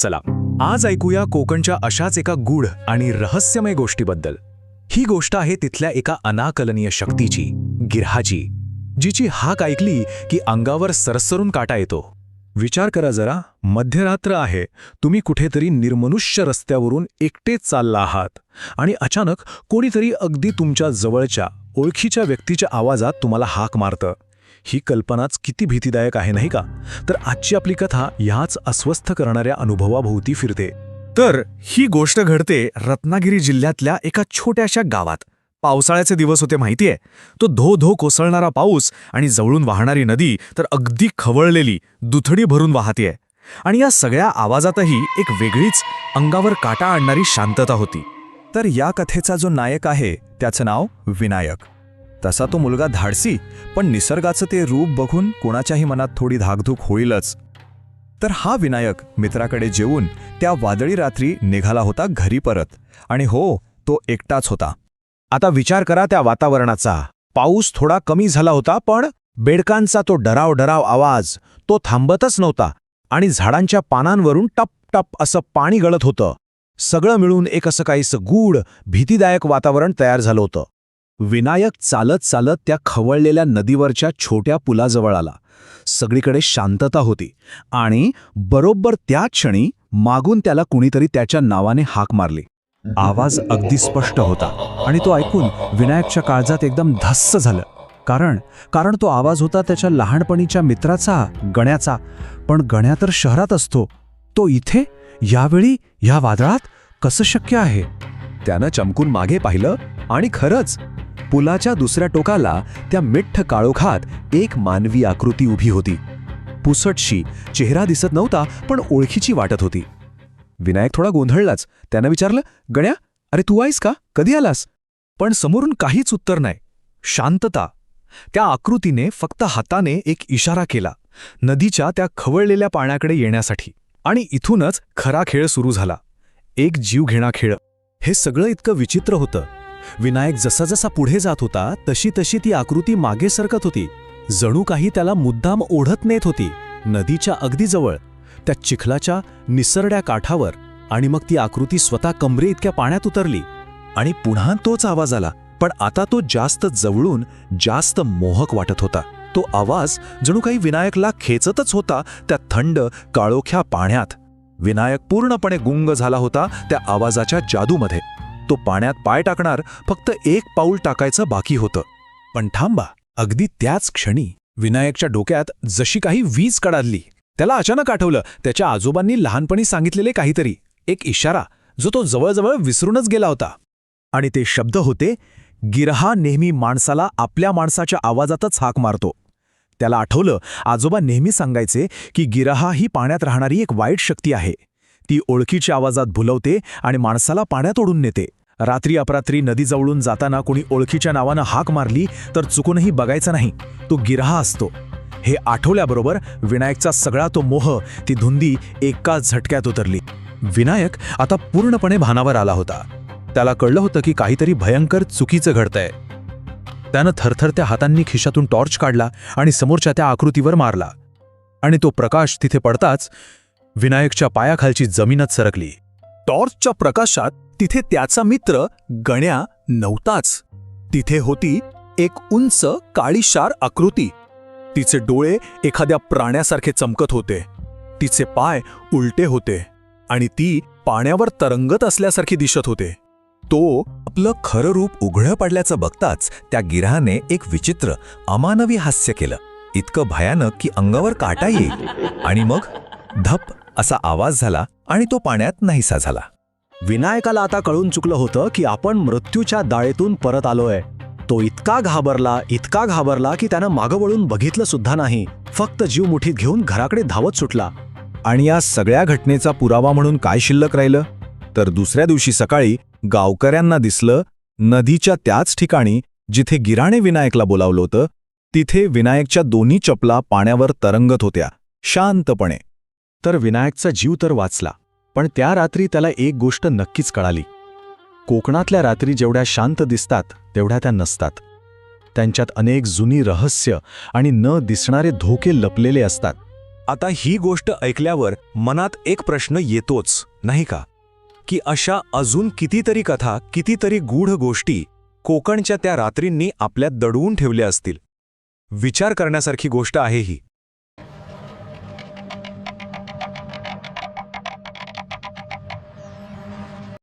चला आज ऐकूया कोकणच्या अशाच एका गूढ आणि रहस्यमय गोष्टीबद्दल. ही गोष्ट आहे तिथल्या एका अनाकलनीय शक्तीची, गिऱ्हाची, जिची हाक ऐकली की अंगावर सरसरून काटा येतो. विचार करा जरा, मध्यरात्र आहे, तुम्ही कुठेतरी निर्मनुष्य रस्त्यावरून एकटेच चालला आहात आणि अचानक कोणीतरी अगदी तुमच्या जवळच्या ओळखीच्या व्यक्तीच्या आवाजात तुम्हाला हाक मारतं. ही कल्पनाच किती भीतीदायक आहे नाही का? तर आजची आपली कथा ह्याच अस्वस्थ करणाऱ्या अनुभवाभोवती फिरते. तर ही गोष्ट घडते रत्नागिरी जिल्ह्यातल्या एका छोट्याशा गावात. पावसाळ्याचे दिवस होते माहितीये. तो धो धो कोसळणारा पाऊस आणि जवळून वाहणारी नदी तर अगदी खवळलेली, दुथडी भरून वाहतीये. आणि या सगळ्या आवाजातही एक वेगळीच अंगावर काटा आणणारी शांतता होती. तर या कथेचा जो नायक आहे त्याचं नाव विनायक. तसा तो मुलगा धाडसी, पण निसर्गाचं ते रूप बघून कोणाच्याही मनात थोडी धाकधूक होईलच. तर हा विनायक मित्राकडे जेवून त्या वादळी रात्री निघाला होता घरी परत. आणि हो, तो एकटाच होता. आता विचार करा त्या वातावरणाचा. पाऊस थोडा कमी झाला होता, पण बेडकांचा तो डराव डराव आवाज तो थांबतच नव्हता. आणि झाडांच्या पानांवरून टप टप असं पाणी गळत होतं. सगळं मिळून एक असं काहीसं गूढ, भीतीदायक वातावरण तयार झालं होतं. विनायक चालत चालत त्या खवळलेल्या नदीवरच्या छोट्या पुलाजवळ आला. सगळीकडे शांतता होती आणि बरोबर त्याच क्षणी मागून त्याला कुणीतरी त्याच्या नावाने हाक मारली. आवाज अगदी स्पष्ट होता आणि तो ऐकून विनायकच्या काळजात एकदम धस्स झालं. कारण तो आवाज होता त्याच्या लहानपणीच्या मित्राचा, गण्याचा. पण गण्या तर शहरात असतो. तो इथे यावेळी या वादळात कसं शक्य आहे? त्यानं चमकून मागे पाहिलं आणि खरंच पुलाच्या दुसऱ्या टोकाला त्या मिठ्ठ काळोखात एक मानवी आकृती उभी होती. पुसटशी, चेहरा दिसत नव्हता पण ओळखीची वाटत होती. विनायक थोडा गोंधळलाच. त्यानं विचारलं, गण्या, अरे तू आहेस का? कधी आलास? पण समोरून काहीच उत्तर नाही. शांतता. त्या आकृतीने फक्त हाताने एक इशारा केला, नदीच्या त्या खवळलेल्या पाण्याकडे येण्यासाठी. आणि इथूनच खरा खेळ सुरू झाला. एक जीवघेणा खेळ. हे सगळं इतकं विचित्र होतं. विनायक जसा जसा पुढे जात होता तशी तशी ती आकृती मागे सरकत होती. जणू काही त्याला मुद्दाम ओढत नेत होती. नदीच्या अगदी जवळ, त्या चिखलाच्या निसरड्या काठावर. आणि मग ती आकृती स्वतः कमरे इतक्या पाण्यात उतरली. आणि पुन्हा तोच आवाज आला, पण आता तो जास्त जवळून, जास्त मोहक वाटत होता. तो आवाज जणू काही विनायकला खेचतच होता त्या थंड, काळोख्या पाण्यात. विनायक पूर्णपणे गुंग झाला होता त्या आवाजाच्या जादूमध्ये. तो पाण्यात पाय टाकणार, फक्त एक पाऊल टाकायचं बाकी होतं. पण थांबा, अगदी त्याच क्षणी विनायकच्या डोक्यात जशी काही वीज कडाडली. त्याला अचानक आठवलं त्याच्या आजोबांनी लहानपणी सांगितलेले काहीतरी, एक इशारा जो तो जवळजवळ विसरूनच गेला होता. आणि ते शब्द होते, गिरहा नेहमी माणसाला आपल्या माणसाच्या आवाजातच हाक मारतो. त्याला आठवलं, आजोबा नेहमी सांगायचे की गिरहा ही पाण्यात राहणारी एक वाईट शक्ती आहे. ती ओळखीच्या आवाजात भुलवते आणि माणसाला पाण्यात ओढून नेते. रात्री अपरात्री नदीजवळून जाताना कोणी ओळखीच्या नावानं हाक मारली तर चुकूनही बघायचं नाही, तो गिरहा असतो. हे आठवल्याबरोबर विनायकचा सगळा तो मोह, ती धुंदी एकाच झटक्यात उतरली. विनायक आता पूर्णपणे भानावर आला होता. त्याला कळलं होतं की काहीतरी भयंकर चुकीचं घडतंय. त्यानं थरथरत्या हातांनी खिशातून टॉर्च काढला आणि समोरच्या त्या आकृतीवर मारला. आणि तो प्रकाश तिथे पडताच विनायकच्या पायाखालची जमीनच सरकली. टॉर्चच्या प्रकाशात तिथे त्याचा मित्र गण्या नव्हताच. तिथे होती एक उंच काळीशार आकृती. तिचे डोळे एखाद्या प्राण्यासारखे चमकत होते. तिचे पाय उलटे होते आणि ती पाण्यावर तरंगत असल्यासारखी दिसत होते. तो आपलं खरं रूप उघडं पडल्याचं बघताच त्या गिरहाने एक विचित्र, अमानवी हास्य केलं, इतकं भयानक की अंगावर काटा येईल. आणि मग धप असा आवाज झाला आणि तो पाण्यात नाहीसा झाला. विनायकाला आता कळून चुकलं होतं की आपण मृत्यूच्या दाळेतून परत आलोय. तो इतका घाबरला की त्यानं मागं वळून बघितलं सुद्धा नाही. फक्त जीव मुठीत घेऊन घराकडे धावत सुटला. आणि या सगळ्या घटनेचा पुरावा म्हणून काय शिल्लक राहिलं? तर दुसऱ्या दिवशी सकाळी गावकऱ्यांना दिसलं, नदीच्या त्याच ठिकाणी जिथे गिराने विनायकला बोलावलं होतं, तिथे विनायकच्या दोन्ही चपला पाण्यावर तरंगत होत्या, शांतपणे. तर विनायकचा जीव तर वाचला. पण त्या रात्री त्याला एक गोष्ट नक्कीच कळाली. कोकणातल्या रात्री जेवढ्या शांत दिसतात तेवढ्या त्या नसतात. त्यांच्यात अनेक जुनी रहस्य आणि न दिसणारे धोके लपलेले असतात. आता ही गोष्ट ऐकल्यावर मनात एक प्रश्न येतोच, नाही का? की अशा अजून कितीतरी कथा, कितीतरी गूढ गोष्टी कोकणच्या त्या रात्रींनी आपल्यात दडवून ठेवल्या असतील. विचार करण्यासारखी गोष्ट आहे ही.